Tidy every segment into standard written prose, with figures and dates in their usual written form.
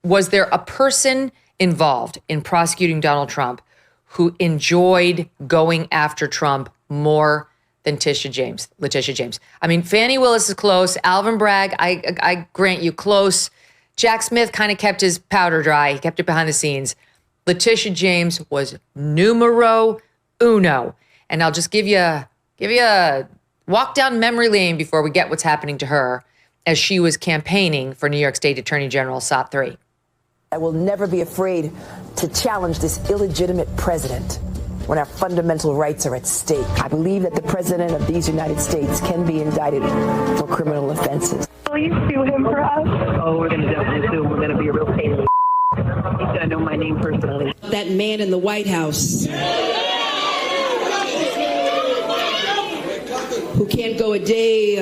Was there a person involved in prosecuting Donald Trump who enjoyed going after Trump more than Letitia James? I mean, Fani Willis is close. Alvin Bragg, I grant you, close. Jack Smith kind of kept his powder dry. He kept it behind the scenes. Letitia James was numero uno. And I'll just give you a walk down memory lane before we get what's happening to her as she was campaigning for New York State Attorney General SOT 3. I will never be afraid to challenge this illegitimate president when our fundamental rights are at stake. I believe that the president of these United States can be indicted for criminal offenses. Will you sue him for us? Oh, we're going to definitely sue him. We're going to be a real pain in the He's going to know my name personally. That man in the White House who can't go a day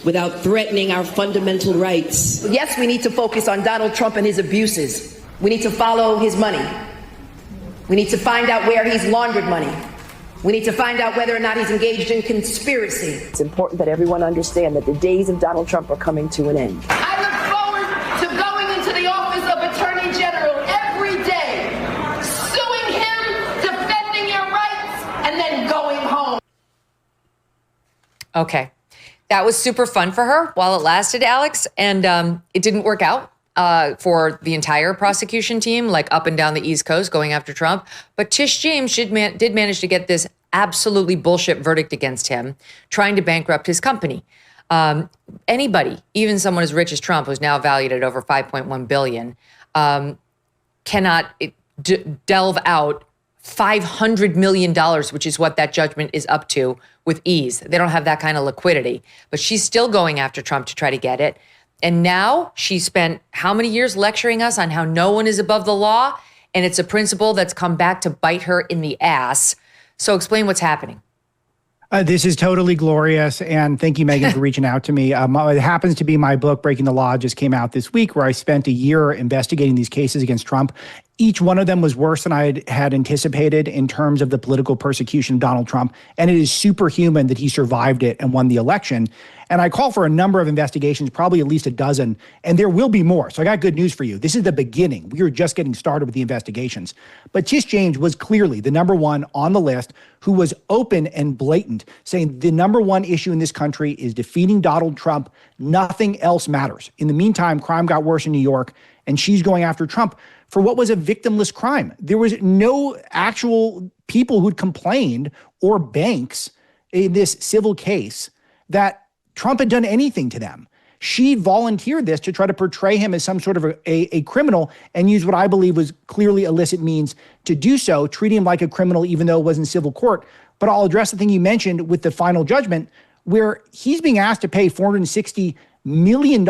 without threatening our fundamental rights. Yes, we need to focus on Donald Trump and his abuses. We need to follow his money. We need to find out where he's laundered money. We need to find out whether or not he's engaged in conspiracy. It's important that everyone understand that the days of Donald Trump are coming to an end. I look forward to going into the office of Attorney General every day, suing him, defending your rights, and then going home. Okay. That was super fun for her while it lasted, Alex. And it didn't work out for the entire prosecution team, like up and down the East Coast going after Trump. But Tish James did manage to get this absolutely bullshit verdict against him, trying to bankrupt his company. Anybody, even someone as rich as Trump, who's now valued at over $5.1 billion, cannot delve out $500 million, which is what that judgment is up to, with ease. They don't have that kind of liquidity. But she's still going after Trump to try to get it. And now she spent how many years lecturing us on how no one is above the law? And it's a principle that's come back to bite her in the ass. So explain what's happening. This is totally glorious. And thank you, Megyn, for reaching out to me. It happens to be my book, Breaking the Law, just came out this week, where I spent a year investigating these cases against Trump. Each one of them was worse than I had anticipated in terms of the political persecution of Donald Trump. And it is superhuman that he survived it and won the election. And I call for a number of investigations, probably at least a dozen, and there will be more. So I got good news for you. This is the beginning. We are just getting started with the investigations. But Tish James was clearly the number one on the list who was open and blatant, saying the number one issue in this country is defeating Donald Trump. Nothing else matters. In the meantime, crime got worse in New York, and she's going after Trump for what was a victimless crime. There was no actual people who'd complained or banks in this civil case that Trump had done anything to them. She volunteered this to try to portray him as some sort of a criminal and use what I believe was clearly illicit means to do so, treating him like a criminal even though it was in civil court. But I'll address the thing you mentioned with the final judgment, where he's being asked to pay $460 million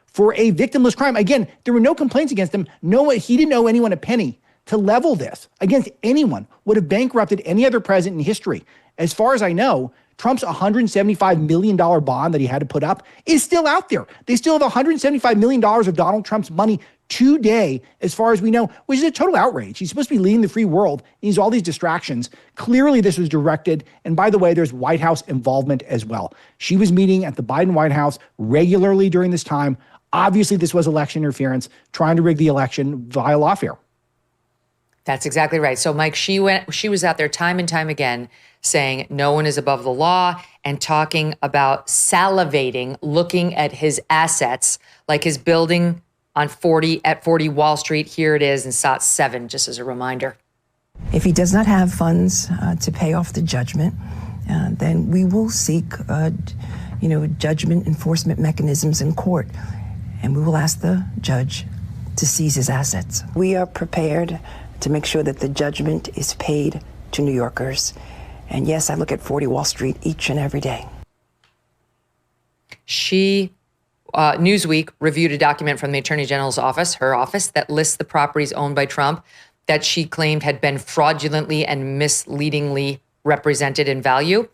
for a victimless crime. Again, there were no complaints against him. He didn't owe anyone a penny. To level this against anyone would have bankrupted any other president in history. As far as I know, Trump's $175 million bond that he had to put up is still out there. They still have $175 million of Donald Trump's money today, as far as we know, which is a total outrage. He's supposed to be leading the free world. He has all these distractions. Clearly, this was directed. And by the way, there's White House involvement as well. She was meeting at the Biden White House regularly during this time. Obviously, this was election interference, trying to rig the election via lawfare. That's exactly right. So, Mike, she was out there time and time again saying no one is above the law and talking about salivating, looking at his assets, like his building at 40 Wall Street. Here it is in SOT 7, just as a reminder. If he does not have funds to pay off the judgment, then we will seek, judgment enforcement mechanisms in court, and we will ask the judge to seize his assets. We are prepared to make sure that the judgment is paid to New Yorkers. And yes, I look at 40 Wall Street each and every day. Newsweek reviewed a document from the Attorney General's office, her office, that lists the properties owned by Trump that she claimed had been fraudulently and misleadingly represented in value.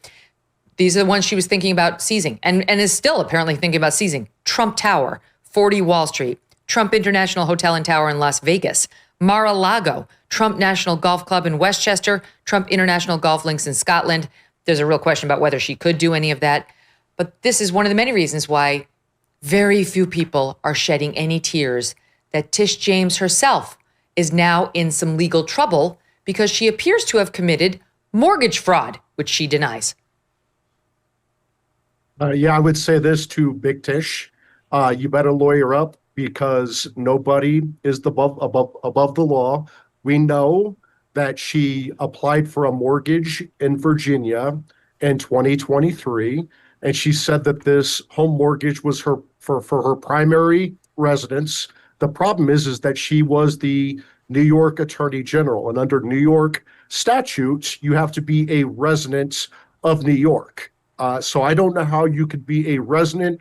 These are the ones she was thinking about seizing and is still apparently thinking about seizing. Trump Tower, 40 Wall Street, Trump International Hotel and Tower in Las Vegas, Mar-a-Lago, Trump National Golf Club in Westchester, Trump International Golf Links in Scotland. There's a real question about whether she could do any of that. But this is one of the many reasons why very few people are shedding any tears that Tish James herself is now in some legal trouble because she appears to have committed mortgage fraud, which she denies. I would say this to Big Tish. You better lawyer up because nobody is above the law. We know that she applied for a mortgage in Virginia in 2023, and she said that this home mortgage was for her primary residence. The problem is that she was the New York Attorney General, and under New York statutes, you have to be a resident of New York. So I don't know how you could be a resident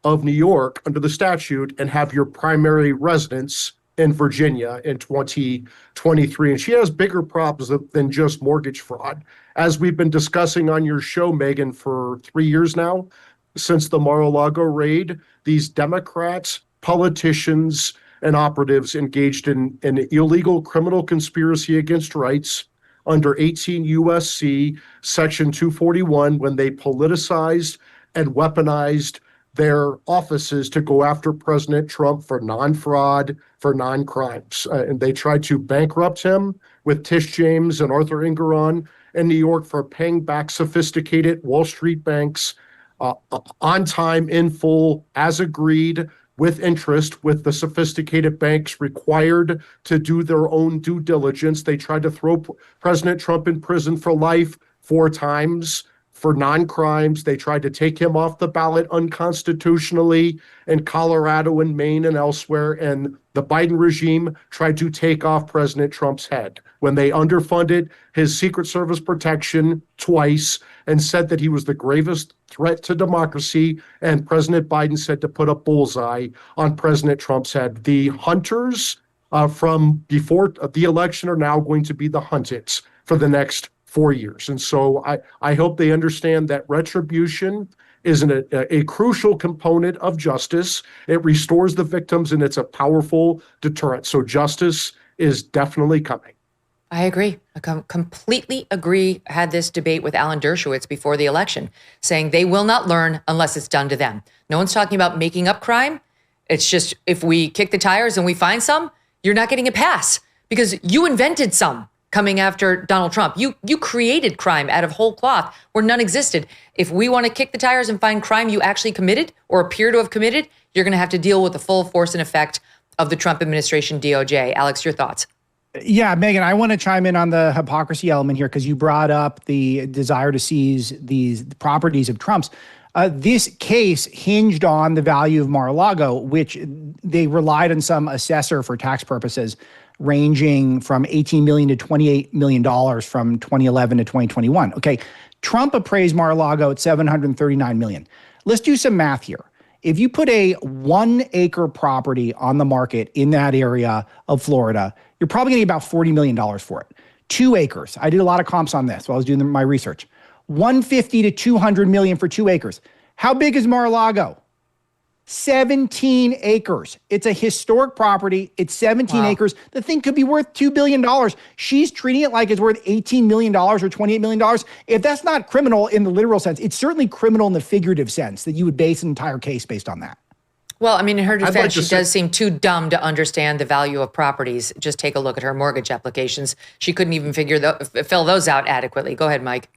of New York under the statute and have your primary residence in Virginia in 2023. And she has bigger problems than just mortgage fraud. As we've been discussing on your show, Megyn, for 3 years now, since the Mar-a-Lago raid, these Democrats, politicians, and operatives engaged in an illegal criminal conspiracy against rights under 18 U.S.C. Section 241 when they politicized and weaponized their offices to go after President Trump for non-fraud, for non-crimes. And they tried to bankrupt him with Tish James and Arthur Ingeron in New York for paying back sophisticated Wall Street banks on time, in full, as agreed, with interest, with the sophisticated banks required to do their own due diligence. They tried to throw President Trump in prison for life 4 times for non-crimes. They tried to take him off the ballot unconstitutionally in Colorado and Maine and elsewhere. And the Biden regime tried to take off President Trump's head when they underfunded his Secret Service protection twice and said that he was the gravest threat to democracy. And President Biden said to put a bullseye on President Trump's head. The hunters from before the election are now going to be the hunted for the next 4 years. And so I hope they understand that retribution is a crucial component of justice. It restores the victims and it's a powerful deterrent. So justice is definitely coming. I agree. I completely agree. I had this debate with Alan Dershowitz before the election, saying they will not learn unless it's done to them. No one's talking about making up crime. It's just if we kick the tires and we find some, you're not getting a pass because you invented some coming after Donald Trump. You created crime out of whole cloth where none existed. If we want to kick the tires and find crime you actually committed or appear to have committed, you're going to have to deal with the full force and effect of the Trump administration DOJ. Alex, your thoughts? Yeah, Megyn, I want to chime in on the hypocrisy element here because you brought up the desire to seize these properties of Trump's. This case hinged on the value of Mar-a-Lago, which they relied on some assessor for tax purposes, ranging from $18 million to $28 million from 2011 to 2021. Okay, Trump appraised Mar-a-Lago at $739 million. Let's do some math here. If you put a 1-acre property on the market in that area of Florida, you're probably going to get about $40 million for it. 2 acres. I did a lot of comps on this while I was doing my research. 150 to 200 million for 2 acres. How big is Mar-a-Lago? 17 acres. It's a historic property. It's 17 acres. The thing could be worth $2 billion. She's treating it like it's worth $18 million or $28 million. If that's not criminal in the literal sense, it's certainly criminal in the figurative sense that you would base an entire case based on that. Well, I mean, in her defense, she does seem too dumb to understand the value of properties. Just take a look at her mortgage applications. She couldn't even fill those out adequately. Go ahead, Mike.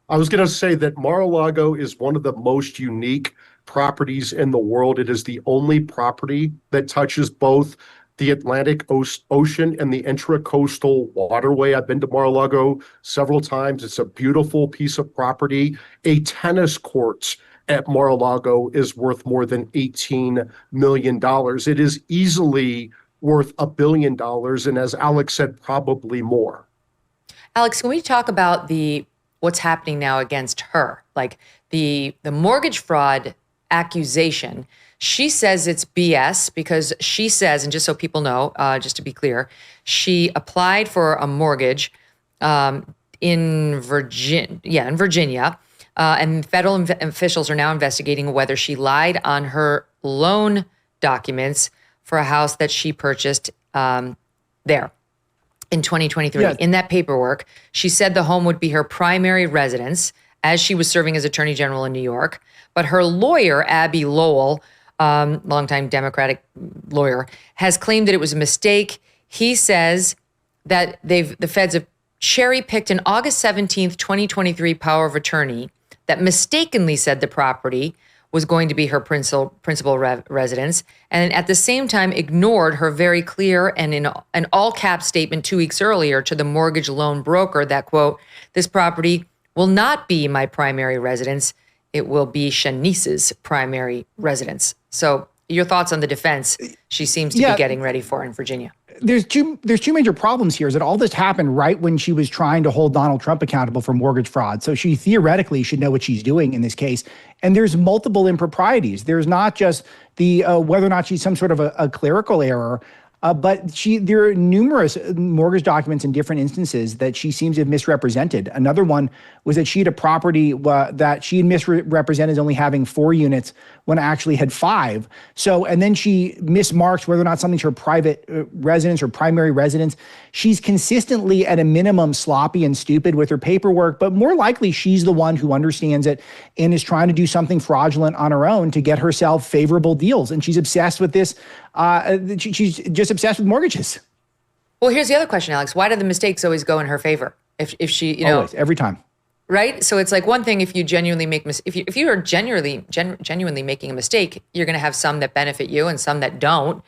I was going to say that Mar-a-Lago is one of the most unique properties in the world. It is the only property that touches both the Atlantic Ocean and the intracoastal waterway. I've been to Mar-a-Lago several times. It's a beautiful piece of property. A tennis court at Mar-a-Lago is worth more than $18 million. It is easily worth $1 billion. And as Alex said, probably more. Alex, can we talk about what's happening now against her? Like the mortgage fraud accusation. She says it's BS because she says, and just so people know, just to be clear, she applied for a mortgage in Virginia, and federal officials are now investigating whether she lied on her loan documents for a house that she purchased there in 2023. Yes. In that paperwork, she said the home would be her primary residence as she was serving as Attorney General in New York. But her lawyer, Abby Lowell, longtime Democratic lawyer, has claimed that it was a mistake. He says that the feds have cherry-picked an August 17th, 2023 power of attorney that mistakenly said the property was going to be her principal residence, and at the same time ignored her very clear and in an all-cap statement 2 weeks earlier to the mortgage loan broker that, quote, this property will not be my primary residence. It will be Shanice's primary residence. So your thoughts on the defense she seems to be getting ready for in Virginia? There's two major problems here is that all this happened right when she was trying to hold Donald Trump accountable for mortgage fraud. So she theoretically should know what she's doing in this case. And there's multiple improprieties. There's not just the whether or not she's some sort of a clerical error, but there are numerous mortgage documents in different instances that she seems to have misrepresented. Another one was that she had a property that she had misrepresented as only having 4 units when it actually had 5. So, and then she mismarks whether or not something's her private residence or primary residence. She's consistently, at a minimum, sloppy and stupid with her paperwork, but more likely she's the one who understands it and is trying to do something fraudulent on her own to get herself favorable deals. And she's obsessed with this. She's just obsessed with mortgages. Well, here's the other question, Alex. Why do the mistakes always go in her favor? If she, you know, always, every time. Right? So it's like one thing if you genuinely make if you are genuinely making a mistake, you're going to have some that benefit you and some that don't.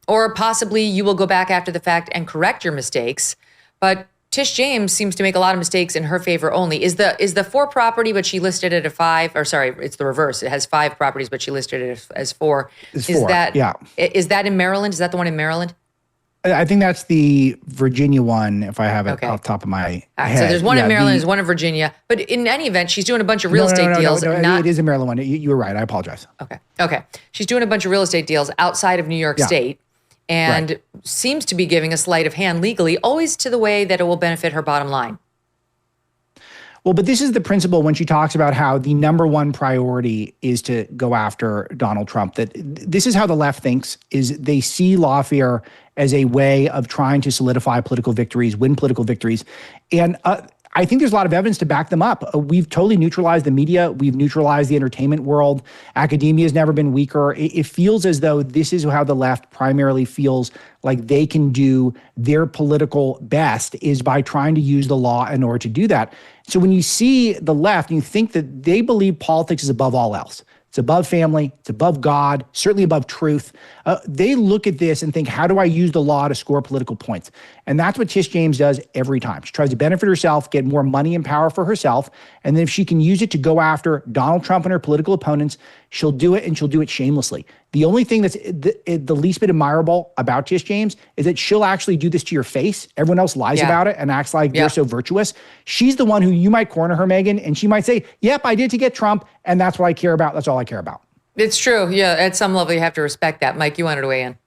Or possibly you will go back after the fact and correct your mistakes. But Tish James seems to make a lot of mistakes in her favor only. Is the 4 property, but she listed it at 5, or sorry, it's the reverse. It has 5 properties, but she listed it as 4. Is that in Maryland? Is that the one in Maryland? I think that's the Virginia one, if I have it off the top of my head. So there's one in Maryland, there's one in Virginia. But in any event, she's doing a bunch of real estate deals. No, it is a Maryland one. You were right. I apologize. Okay. She's doing a bunch of real estate deals outside of New York State and seems to be giving a sleight of hand legally, always to the way that it will benefit her bottom line. Well, but this is the principle when she talks about how the number one priority is to go after Donald Trump, that this is how the left thinks, is they see lawfare as a way of trying to solidify political victories, win political victories. And I think there's a lot of evidence to back them up. We've totally neutralized the media. We've neutralized the entertainment world. Academia has never been weaker. It feels as though this is how the left primarily feels like they can do their political best, is by trying to use the law in order to do that. So when you see the left, you think that they believe politics is above all else. It's above family. It's above God, certainly above truth. They look at this and think, how do I use the law to score political points? And that's what Tish James does every time. She tries to benefit herself, get more money and power for herself. And then if she can use it to go after Donald Trump and her political opponents, she'll do it, and she'll do it shamelessly. The only thing that's the least bit admirable about Tish James is that she'll actually do this to your face. Everyone else lies about it and acts like they're so virtuous. She's the one who you might corner her, Megyn, and she might say, yep, I did to get Trump, and that's what I care about. That's all I care about. It's true. Yeah, at some level, you have to respect that. Mike, you wanted to weigh in.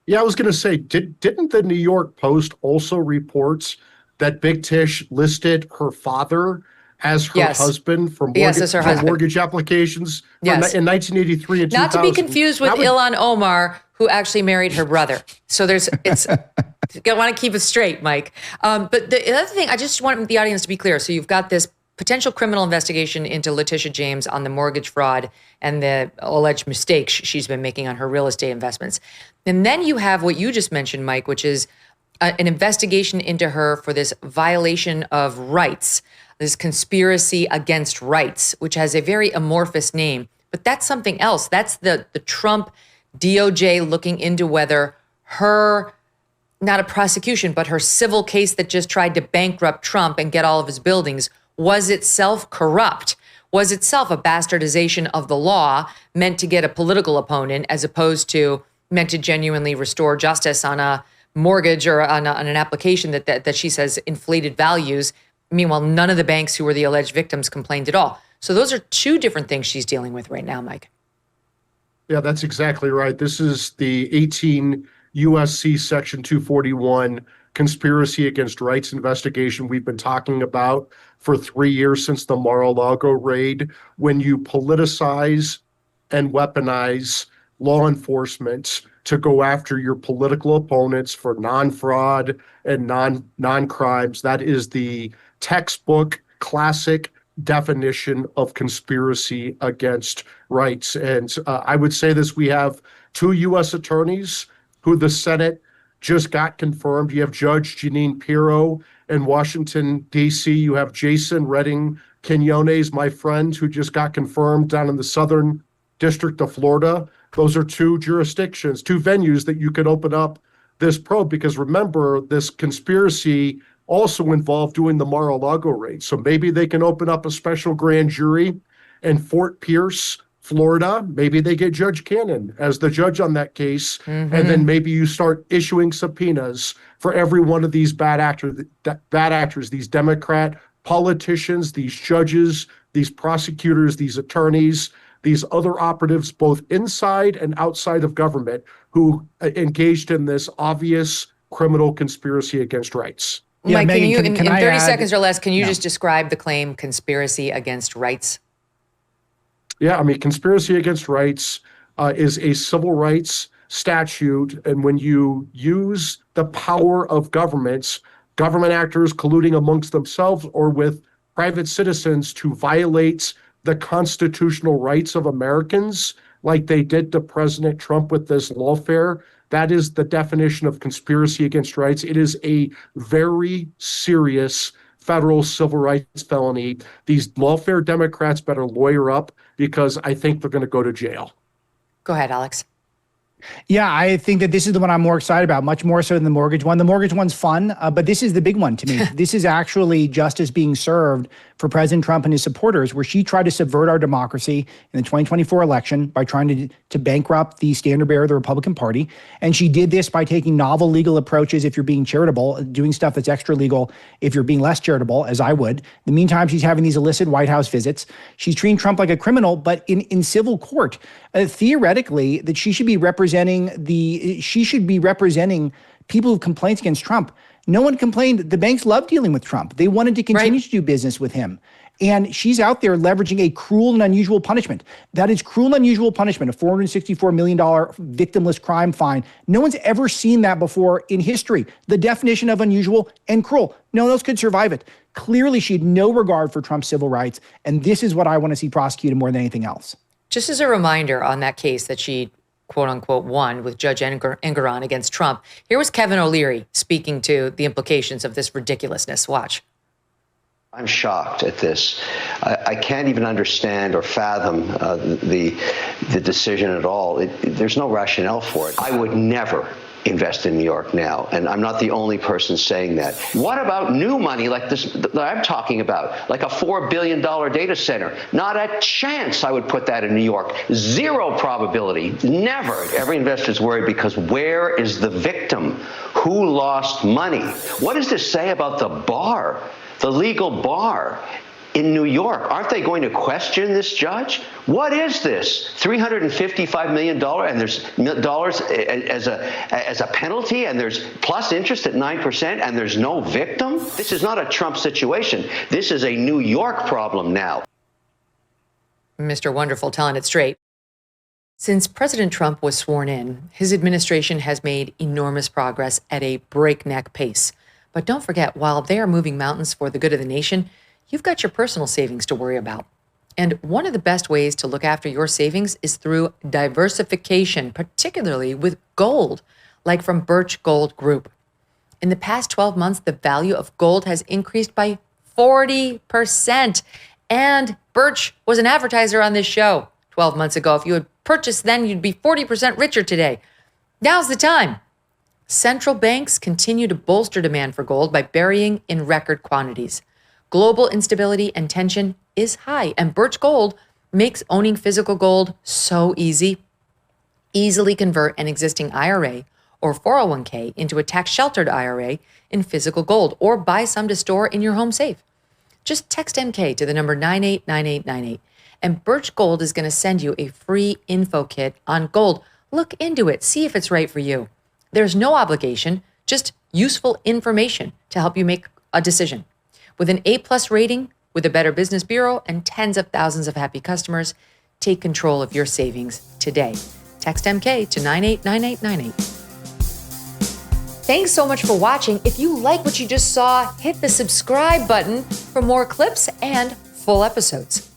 Yeah, I was going to say, didn't the New York Post also reports that Big Tish listed her father as her husband for mortgage applications in 1983 and 2000? Not to be confused with Ilhan Omar, who actually married her brother. So I want to keep it straight, Mike. But the other thing, I just want the audience to be clear. So you've got this potential criminal investigation into Letitia James on the mortgage fraud and the alleged mistakes she's been making on her real estate investments. And then you have what you just mentioned, Mike, which is an investigation into her for this violation of rights, this conspiracy against rights, which has a very amorphous name. But that's something else. That's the Trump DOJ looking into whether her, not a prosecution, but her civil case that just tried to bankrupt Trump and get all of his buildings was itself corrupt, was itself a bastardization of the law meant to get a political opponent as opposed to meant to genuinely restore justice on a mortgage or on an application that she says inflated values. Meanwhile, none of the banks who were the alleged victims complained at all. So those are 2 different things she's dealing with right now, Mike. Yeah, that's exactly right. This is the 18 USC Section 241 conspiracy against rights investigation we've been talking about for 3 years since the Mar-a-Lago raid. When you politicize and weaponize law enforcement to go after your political opponents for non-fraud and non-crimes, that is the textbook classic definition of conspiracy against rights. And I would say this, we have 2 U.S. attorneys who the Senate just got confirmed. You have Judge Jeanine Pirro in Washington, D.C. You have Jason Redding Quinones, my friend, who just got confirmed down in the Southern District of Florida. Those are 2 jurisdictions, 2 venues that you could open up this probe, because remember, this conspiracy also involved doing the Mar-a-Lago raid. So maybe they can open up a special grand jury in Fort Pierce, Florida. Maybe they get Judge Cannon as the judge on that case. And then maybe you start issuing subpoenas for every one of these bad actors, these Democrat politicians, these judges, these prosecutors, these attorneys, these other operatives, both inside and outside of government, who engaged in this obvious criminal conspiracy against rights. Yeah, Mike, Megyn, in can I 30 add- seconds or less, can you just describe the claim conspiracy against rights? Yeah, I mean, conspiracy against rights is a civil rights statute. And when you use the power of governments, government actors colluding amongst themselves or with private citizens to violate the constitutional rights of Americans, like they did to President Trump with this lawfare, that is the definition of conspiracy against rights. It is a very serious federal civil rights felony. These lawfare Democrats better lawyer up, because I think they're going to go to jail. Go ahead, Alex. Yeah, I think that this is the one I'm more excited about, much more so than the mortgage one. The mortgage one's fun, but this is the big one to me. This is actually justice being served for President Trump and his supporters, where she tried to subvert our democracy in the 2024 election by trying to bankrupt the standard bearer of the Republican Party. And she did this by taking novel legal approaches if you're being charitable, doing stuff that's extra legal if you're being less charitable, as I would. In the meantime, she's having these illicit White House visits. She's treating Trump like a criminal, but in civil court. Theoretically, that she should be representing people who have complaints against Trump. No one complained. The banks love dealing with Trump. They wanted to continue to do business with him. And she's out there leveraging a cruel and unusual punishment. That is cruel and unusual punishment, a $464 million victimless crime fine. No one's ever seen that before in history. The definition of unusual and cruel. No one else could survive it. Clearly, she had no regard for Trump's civil rights. And this is what I want to see prosecuted more than anything else. Just as a reminder on that case that she, quote unquote, won with Judge Engoron against Trump, here was Kevin O'Leary speaking to the implications of this ridiculousness. Watch. I'm shocked at this. I can't even understand or fathom the decision at all. There's no rationale for it. I would never invest in New York now, and I'm not the only person saying that. What about new money like this that I'm talking about, like a $4 billion data center? Not a chance I would put that in New York. Zero probability. Never. Every investor's worried because where is the victim? Who lost money? What does this say about the bar, the legal bar in New York? Aren't they going to question this judge? What is this? $355 million, and there's dollars as a penalty, and there's plus interest at 9%, and there's no victim? This is not a Trump situation. This is a New York problem now. Mr. Wonderful telling it straight. Since President Trump was sworn in, his administration has made enormous progress at a breakneck pace. But don't forget, while they are moving mountains for the good of the nation, you've got your personal savings to worry about. And one of the best ways to look after your savings is through diversification, particularly with gold, like from Birch Gold Group. In the past 12 months, the value of gold has increased by 40%. And Birch was an advertiser on this show 12 months ago. If you had purchased then, you'd be 40% richer today. Now's the time. Central banks continue to bolster demand for gold by burying in record quantities. Global instability and tension is high, and Birch Gold makes owning physical gold so easy. Easily convert an existing IRA or 401k into a tax-sheltered IRA in physical gold, or buy some to store in your home safe. Just text MK to the number 989898, and Birch Gold is going to send you a free info kit on gold. Look into it, see if it's right for you. There's no obligation, just useful information to help you make a decision. With an A+ rating, with a Better Business Bureau, and tens of thousands of happy customers, take control of your savings today. Text MK to 989898. Thanks so much for watching. If you like what you just saw, hit the subscribe button for more clips and full episodes.